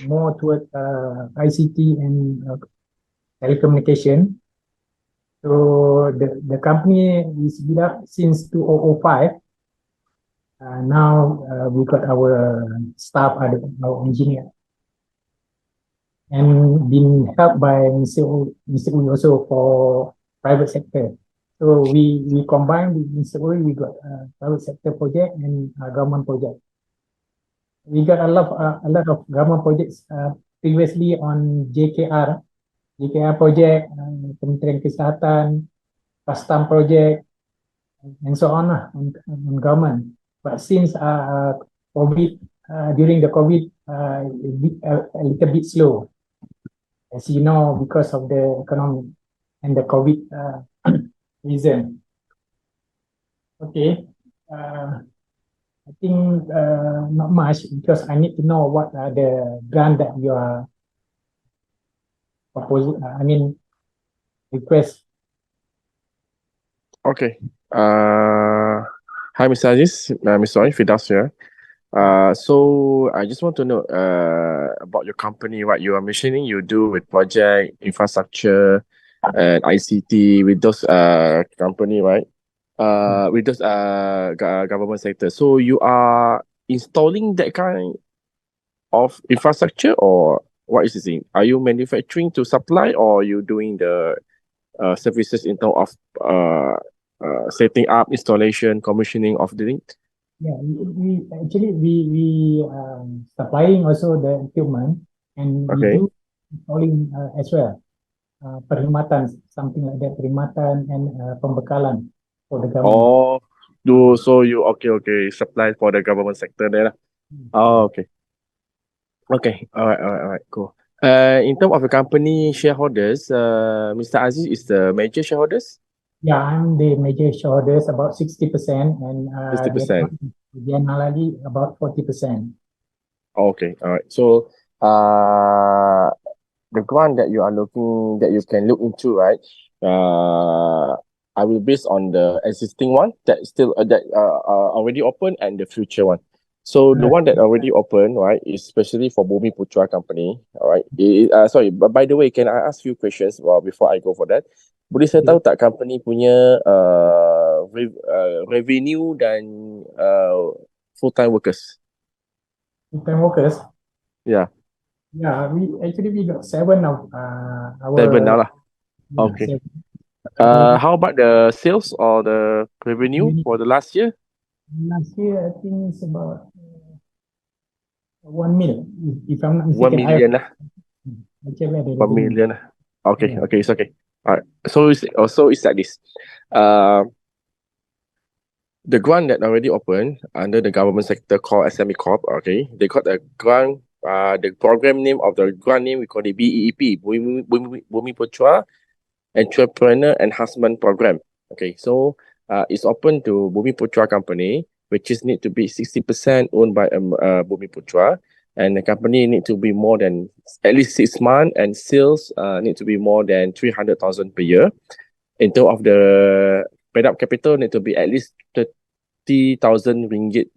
more toward ICT and telecommunication. So the company is built up since 2005. Now we got our staff, our engineer, and been helped by Mr. Ui also for private sector. So we combine with Mr. Ui, we got private sector project and government project. We got a lot of government projects previously on JKR project, Kementerian Kesihatan, custom project, and so on, on government. But since COVID, during the COVID, a little bit slow, as you know, because of the economy and the COVID reason. Okay. I think not much, because I need to know what are the grant that you are proposing. Request. Okay. Hi, Mr. Aziz. Mr. Fidas here. So I just want to know about your company, what you are mentioning you do with project, infrastructure, and ICT with those company, right? With those government sector. So you are installing that kind of infrastructure, or what is the thing? Are you manufacturing to supply, or you doing the services in terms of setting up, installation, commissioning of the thing? Yeah, we actually we supplying also the equipment, and we Okay. do installing as well. Perkhidmatan, something like that, perkhidmatan and pembekalan for the government. Oh, so you okay, supply for the government sector there lah. Oh, okay. Okay, all right, cool. In terms of the company shareholders, Mr. Aziz is the major shareholders? Yeah, I'm the major shareholders, about 60%, and 60%. Diana lagi about 40%. Okay, all right. So, the grant that you are looking, that you can look into, right? I will base on the existing one that still already open and the future one. So the one that already open, right, is especially for Bumi Putra company, all right. Sorry, but by the way, can I ask you questions before I go for that? Boleh saya tahu tak company punya revenue dan full-time workers? Full-time workers? Yeah. Yeah, we got 7 of our 7 now lah. yeah, Okay. 7. How about the sales or the revenue for the last year? Last year, I think it's about 1 million, if I'm not 1 mistaken. million lah. I check where the 1 revenue. million lah. Okay, Yeah. okay, it's okay. All right. So it's like this. The grant that already opened under the government sector called SME Corp, okay, they got a grant, the program name of the grant name, we call it BEEP, Bumi Putra Entrepreneur Enhancement Program. Okay, so it's open to Bumi Putra company, which is need to be 60% owned by Bumi Putra, and the company need to be more than at least 6 months, and sales need to be more than 300,000 per year. In terms of the paid up capital, need to be at least 30,000 ringgit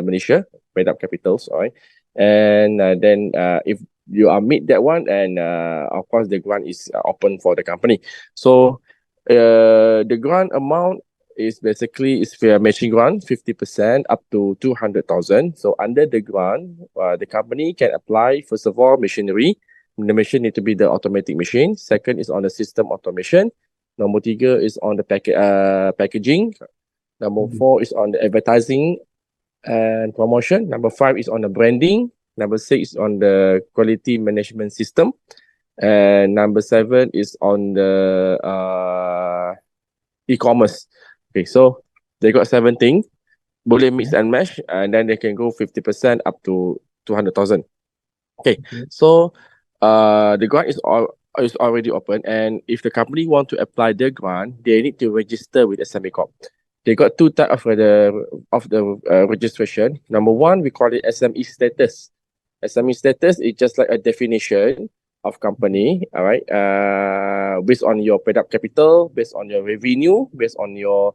Malaysia paid up capitals, all right. And then if you are meet that one, and of course the grant is open for the company. So the grant amount is basically is fair matching grant 50% up to 200,000. So under the grant, the company can apply first of all machinery. The machine need to be the automatic machine. Second is on the system automation. Number 3 is on the packaging. Number 4 is on the advertising and promotion. Number 5 is on the branding. Number 6 is on the quality management system. And number 7 is on the e-commerce. Okay, so they got 7 things. Boleh mix and match, and then they can go 50% up to 200,000. Okay, so the grant is already open, and if the company want to apply the grant, they need to register with SME Corp. They got 2 types of the registration. Number 1, we call it SME status. SME status is just like a definition of company, all right, based on your paid up capital, based on your revenue, based on your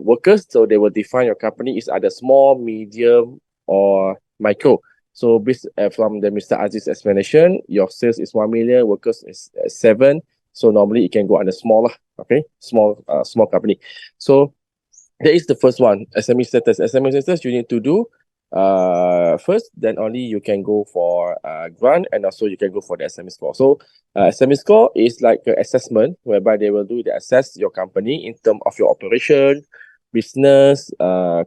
workers. So they will define your company is either small, medium, or micro. So based from the Mr. Aziz explanation, your sales is 1 million, workers is 7. So normally it can go under small, okay, small company. So that is the first one, SME status. SME status you need to do first, then only you can go for grant, and also you can go for the SME score. So SME score is like an assessment whereby they will do the assess your company in terms of your operation, business,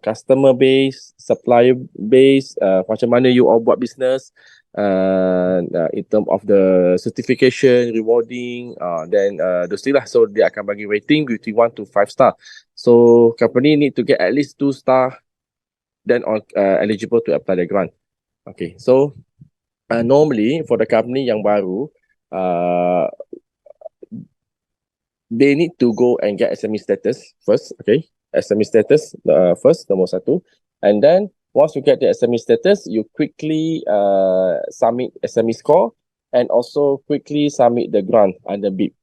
customer base, supplier base, macam mana you all buat business, in terms of the certification, rewarding, then those things lah. So dia akan bagi rating between 1 to 5 star. So company need to get at least 2 star, then on eligible to apply the grant. Okay, so normally for the company yang baru, they need to go and get SME status first. Okay, SME status first, nomor satu, and then once you get the SME status, you quickly submit SME score and also quickly submit the grant under BIP.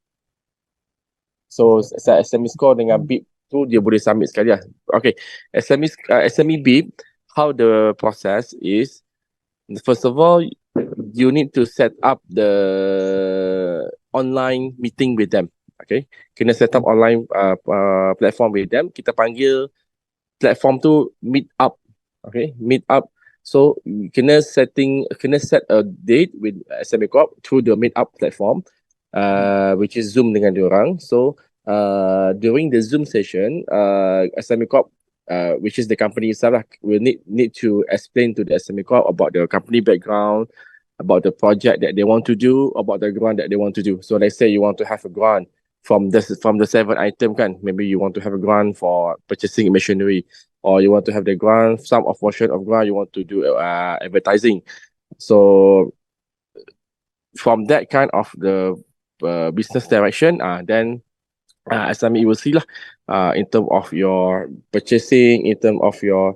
So SME score dengan BIP tu dia boleh submit sekali lah. Okay, SME BIP, how the process is, first of all, you need to set up the online meeting with them. Okay, kena set up online platform with them. Kita panggil platform tu Meetup. Okay, Meetup. So kena set a date with SME Corp through the Meetup platform, which is Zoom dengan diorang. So during the Zoom session, SME Corp, which is the company itself, will need to explain to the SME Corp about the company background, about the project that they want to do, about the grant that they want to do. So let's say you want to have a grant from the 7 item kan, maybe you want to have a grant for purchasing machinery, or you want to have the grant, some of portion of grant you want to do advertising. So from that kind of the business direction, then SME will see lah, in terms of your purchasing, in terms of your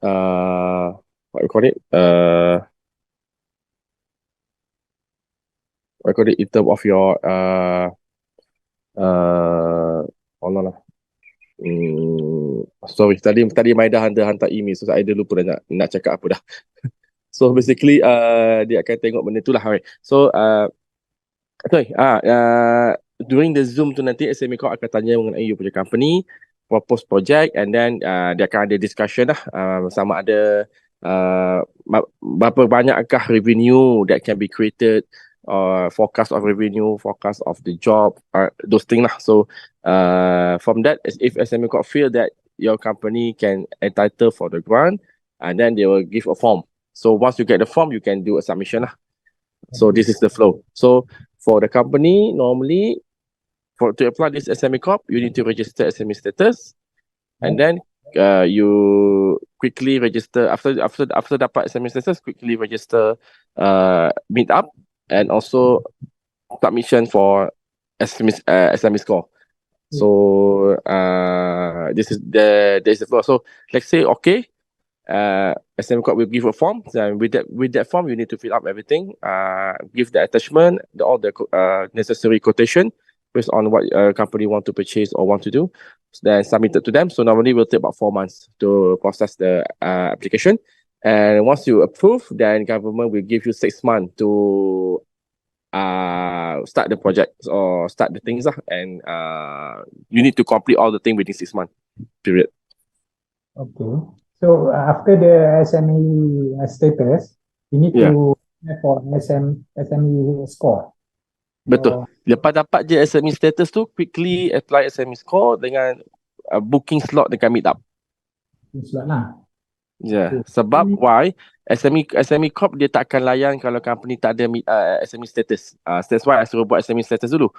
what we call it, in terms of your hold on lah. Sorry, tadi Maida hantar email, so saya lupa dah nak cakap apa dah. So basically dia akan tengok benda tu lah. Right. So during the Zoom tu nanti SME Corp akan tanya mengenai you punya company, propose project, and then dia akan ada discussion lah, sama ada berapa banyakkah revenue that can be created, forecast of revenue, forecast of the job, those things lah. So from that, if SME Corp feel that your company can entitle for the grant, and then they will give a form. So once you get the form, you can do a submission lah. So this is the flow. So for the company, normally to apply this SME Corp, you need to register SME status, and then you quickly register after dapat SME status, quickly register Meetup, and also submission for SME score. So this is the flow. So let's say okay, SME Corp will give a form, and with that form you need to fill up everything, give the attachment, all the necessary quotation based on what company want to purchase or want to do, then submit it to them. So normally it will take about 4 months to process the application, and once you approve, then government will give you 6 months to start the project or start the things, and you need to complete all the things within 6 months period. Okay. So after the SME status, you need to apply for SME score. Betul. Lepas dapat je SME status tu, quickly apply SME score dengan booking slot dekat Meetup. Slot lah. Yeah. Sebab why? SME Corp dia tak akan layan kalau company tak ada SME status. That's why I suruh buat SME status dulu.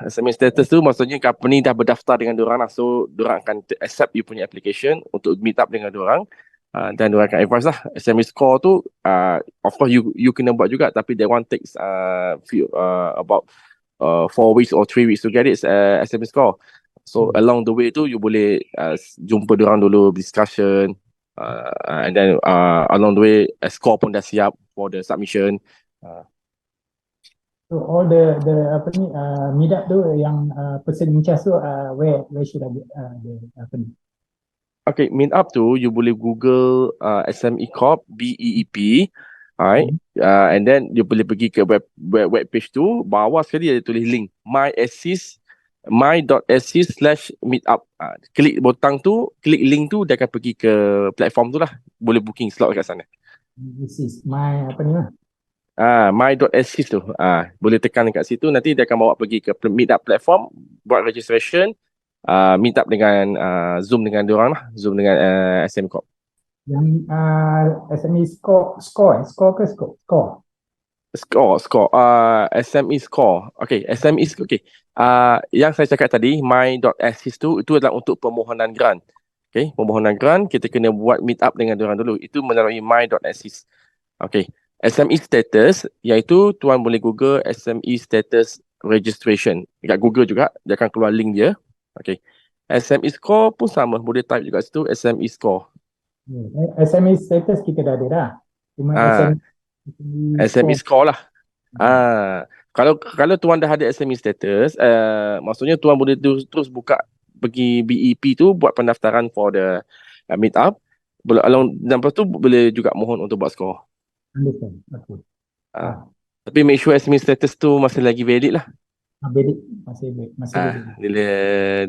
SME status tu maksudnya company dah berdaftar dengan diorang lah. So diorang akan accept you punya application untuk meet up dengan diorang, dan diorang akan advise lah. SME score tu of course you kena buat juga, tapi that one takes about 4 weeks or 3 weeks to get it, SME score. So along the way tu you boleh jumpa diorang dulu, discussion, and then along the way score pun dah siap for the submission. So all the Meetup tu yang person in charge tu, where should I get the Okay, Meetup tu you boleh Google SME Corp BEEP, alright. And then you boleh pergi ke web page tu, bawah sekali ada tulis link my.assist/meetup. Klik butang tu, klik link tu, dia akan pergi ke platform tu lah. Boleh booking slot kat sana. This is my apa ni lah. My.assist tu. Boleh tekan kat situ, nanti dia akan bawa pergi ke Meetup platform, buat registration, Meetup dengan Zoom dengan diorang lah, Zoom dengan SME Corp. Yang SME score ke score? Score. SME score. Okay, SME score. Okay. Yang saya cakap tadi, my.assist tu, itu adalah untuk permohonan grant. Okay, permohonan grant, kita kena buat meet up dengan diorang dulu. Itu melalui my.assist. Okay. SME status, iaitu tuan boleh Google SME status registration. Dekat Google juga, dia akan keluar link dia. Okay. SME score pun sama, boleh type juga situ, SME score. SME status kita dah ada dah. Cuma SME score lah. Kalau tuan dah ada SME status, maksudnya tuan boleh terus buka pergi BEP tu buat pendaftaran for the meetup. Dan lepas tu boleh juga mohon untuk buat score. Understand. Okay. Tapi make sure SME status tu masih lagi valid lah. Valid, masih valid. Bila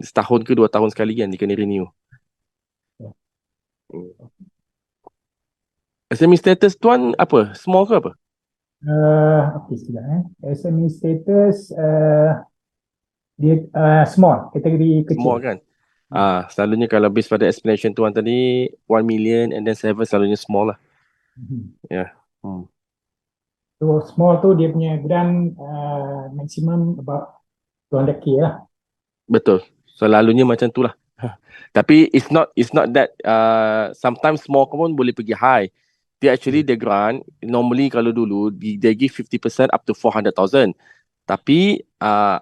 setahun ke 2 tahun sekali kan dia kena renew. SME status tuan apa? Small ke apa? Okay, sekejap SME status dia small, kategori kecil. Small kan? Selalunya kalau based pada explanation tuan tadi 1 million and then 7 selalunya small lah. Ya. So small tu dia punya grant maximum about 200k lah. Betul. Selalunya macam tu lah. Tapi it's not that sometimes small pun boleh pergi high. Dia actually the grant normally kalau dulu they give 50% up to 400,000. Tapi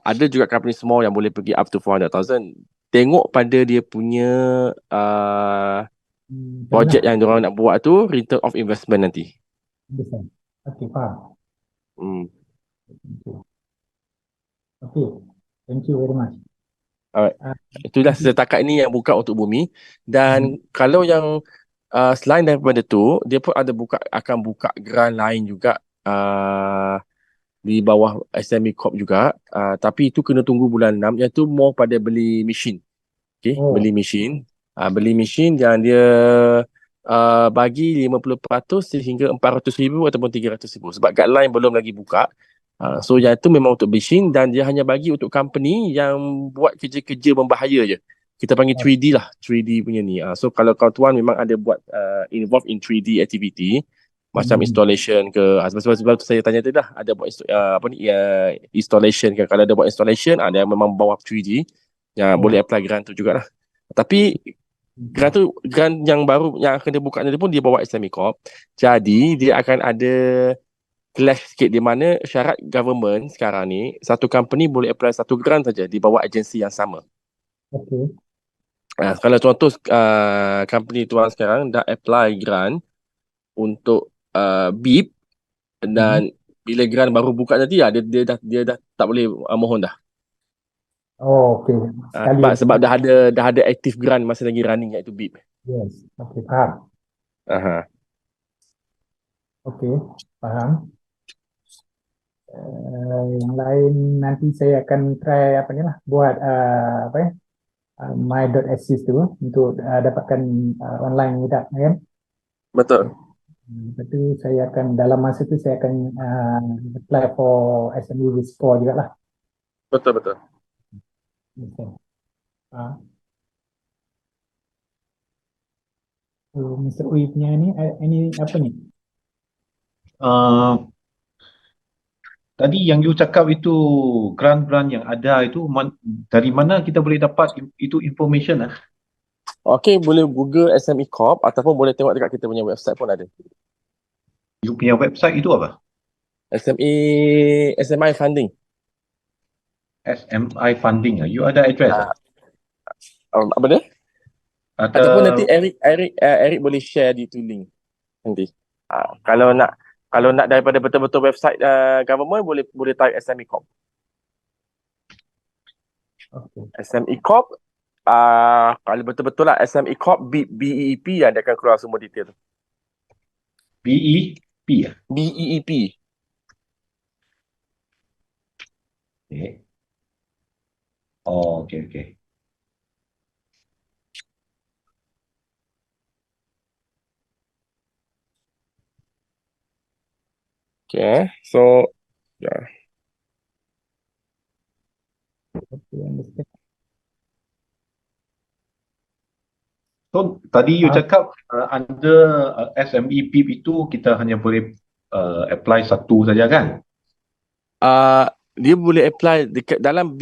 ada juga company small yang boleh pergi up to 400,000. Tengok pada dia punya projek yang diorang nak buat tu, return of investment nanti. Understand. Okay, faham. Okay, thank you very much. Alright. Itulah setakat ini yang buka untuk bumi. Dan kalau yang selain daripada tu, dia pun ada akan buka grant lain juga di bawah SME Corp juga. Tapi itu kena tunggu bulan 6, iaitu more pada beli mesin. Okay, beli mesin. Beli mesin yang dia bagi 50% sehingga 400,000 ataupun 300,000. Sebab guideline belum lagi buka. So yang itu memang untuk mesin dan dia hanya bagi untuk company yang buat kerja-kerja membahaya je. Kita panggil 3D lah, 3D punya ni. So kalau tuan memang ada buat involved in 3D activity, macam installation ke, sebab tu saya tanya tadi dah, ada buat installation ke. Kalau ada buat installation, dia memang bawa 3D, boleh apply grant tu jugalah. Tapi grant yang baru yang akan dibuka nanti pun dia bawa SME Corp. Jadi dia akan ada clash sikit di mana syarat government sekarang ni, satu company boleh apply satu grant saja di bawah agensi yang sama. Okay. Kalau contoh company tuan sekarang dah apply grant untuk BIP dan bila grant baru buka nanti dia dah tak boleh mohon dah. Okay. Sebab dah ada active grant masih lagi running iaitu BIP. Yes. Okay, faham. Okay, faham. Yang lain nanti saya akan try buat my.assist tu untuk dapatkan online meetup kan. Betul. Lepas tu saya akan dalam masa tu saya akan apply for SME with score jugalah. Betul. So, Mr. Ui punya ini apa ni? Tadi yang you cakap itu grant-grant yang ada itu dari mana kita boleh dapat itu information lah? Okay, boleh Google SME Corp ataupun boleh tengok dekat kita punya website pun ada. You punya website itu apa? SMI funding. SMI funding. You ada address? Apa dia? Ataupun nanti Eric boleh share di tu link nanti. Kalau nak daripada betul-betul website government boleh type SME Corp. Okay. SME Corp Kalau betul-betul lah SME Corp, BEEP yang dia akan keluar semua detail tu. BEP ya? BEEP. Okay. Oh, okay, okay. Okay, so yeah. Okay, understand. So, tadi you Ah. cakap under SME PIP itu kita hanya boleh apply satu saja kan? Dia boleh apply dekat dalam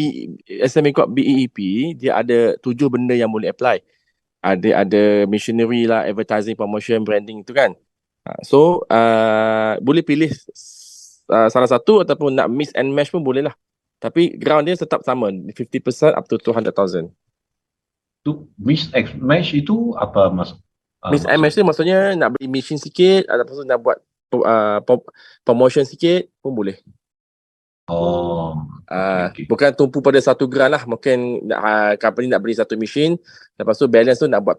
SME Corp BEEP, dia ada 7 benda yang boleh apply. Ada missionary lah, advertising, promotion, branding tu kan. So boleh pilih salah satu ataupun nak mix and match pun boleh lah. Tapi ground dia tetap sama, 50% up to 200,000. Tu match itu apa Mix and match tu maksudnya nak beli machine sikit ataupun nak buat promotion sikit pun boleh. Oh, okay. Bukan tumpu pada satu grant lah. Mungkin company nak beli satu machine, lepas tu balance tu nak buat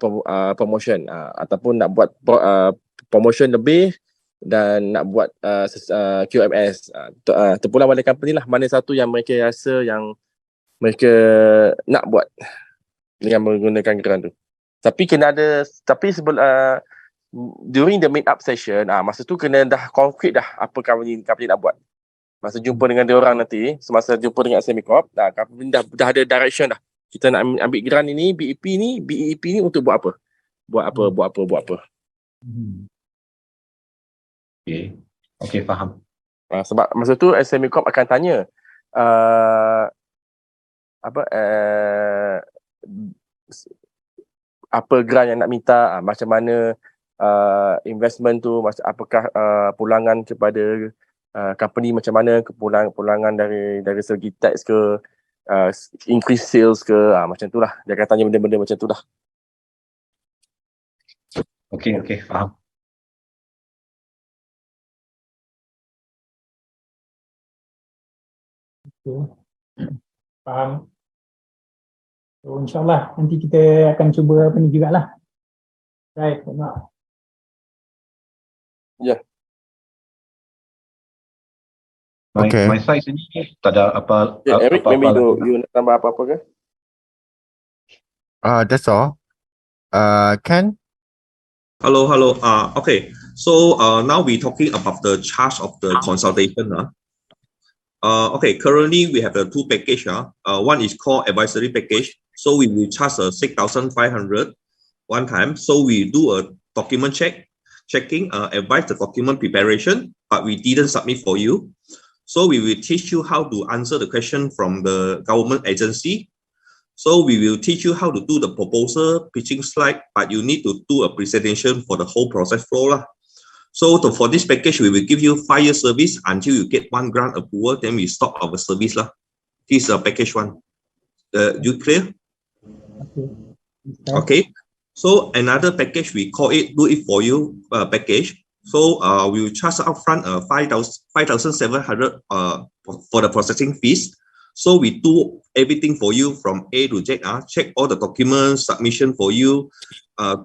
promotion, ataupun nak buat promotion lebih dan nak buat QMS. Terpulang pada company lah mana satu yang mereka rasa yang mereka nak buat dengan menggunakan grant tu. Tapi kena ada, during the meet up session, masa tu kena dah concrete dah apa company nak buat. Masa jumpa dengan dia orang nanti, semasa jumpa dengan SME Corp, company dah ada direction dah. Kita nak ambil grant ini, BEP ni untuk buat apa? Buat apa. Okay, faham. Sebab masa tu SME Corp akan tanya apa grant yang nak minta, macam mana investment tu, apakah pulangan kepada company, macam mana pulangan dari segi tax ke, increase sales ke, macam tu lah. Dia akan tanya benda-benda macam tu lah. Okay, faham. Okay. Faham. So, InsyaAllah nanti kita akan cuba apa ni jugalah. Right, tengok. Ya. My side sini tak ada apa. Eric, apa-apa maybe lagi. you nak tambah apa-apa ke? That's all. Ken? Hello. Okay. So now we're talking about the charge of the consultation. Okay. Currently we have the two package. One is called advisory package. So we will charge 6,500 one time. So we do a document checking, advise the document preparation, but we didn't submit for you. So we will teach you how to answer the question from the government agency. So we will teach you how to do the proposal, pitching slide, but you need to do a presentation for the whole process flow. So for this package, we will give you 5 years service until you get 1 grant approval, then we stop our service. This is package 1. You clear? Okay. So another package, we call it do it for you package. So we will charge upfront 5,700 for the processing fees. So we do everything for you from A to Z. Check all the documents, submission for you,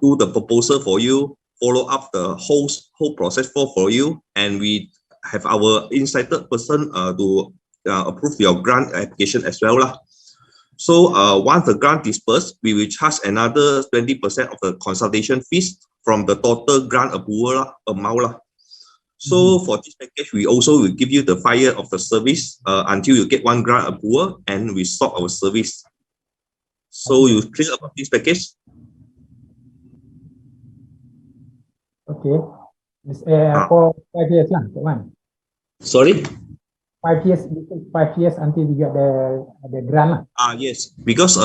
do the proposal for you, follow up the whole process for you, and we have our insighted person to approve your grant application as well. So once the grant dispersed, we will charge another 20% of the consultation fees from the total grant approval amount. So for this package, we also will give you the 5 years of the service until you get 1 grant approval, and we stop our service. So you clear about this package? Okay. For 5 years lah, that one. Sorry? 5 years until you get the grant lah. Yes, because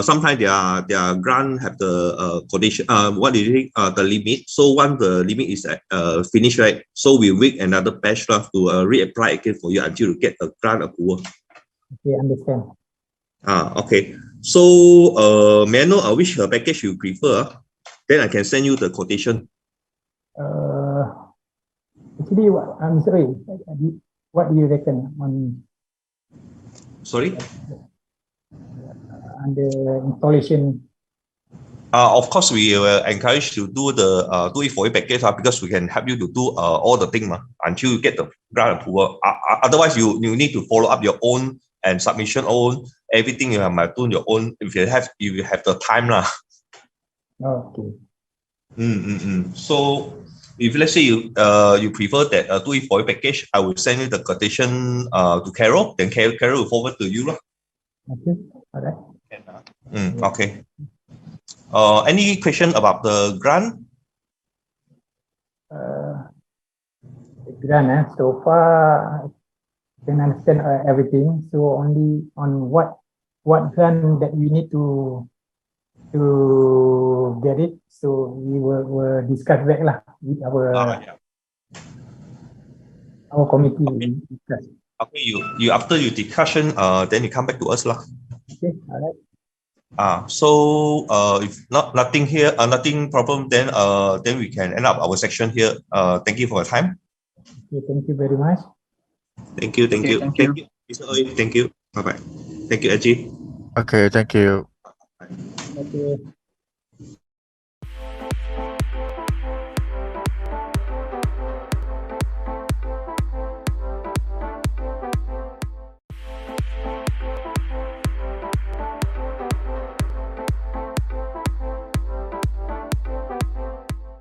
sometimes their grant have the condition, the limit. So once the limit is finished, right? So we wait another batch to reapply again for you until you get the grant approval. Okay, understand. Okay. So may I know which package you prefer? Then I can send you the quotation. Actually, Mr. Ray, what do you reckon on? Sorry? under installation? Of course, we will encourage to do the do it for you package because we can help you to do all the thing until you get the grant approval. Otherwise, you need to follow up your own and submission own everything. You might do your own if you have the time lah. Okay. So if let's say you prefer that do it for you package, I will send you the quotation to Carol. Then Carol will forward to you lah. Okay. All right. Okay. Any question about the grant? The grant, so far I can understand everything. So only on what grant that we need to get it. So we will discuss back lah with our committee. Okay. Discuss. Okay, you after you discussion, then you come back to us lah. Okay, all right. So if nothing here, nothing problem, then we can end up our section here. Thank you for your time. Okay, thank you very much. Thank you. Thank you. Mr. Oi, thank you. Bye bye. Thank you, Ajay. Okay, thank you. Okay.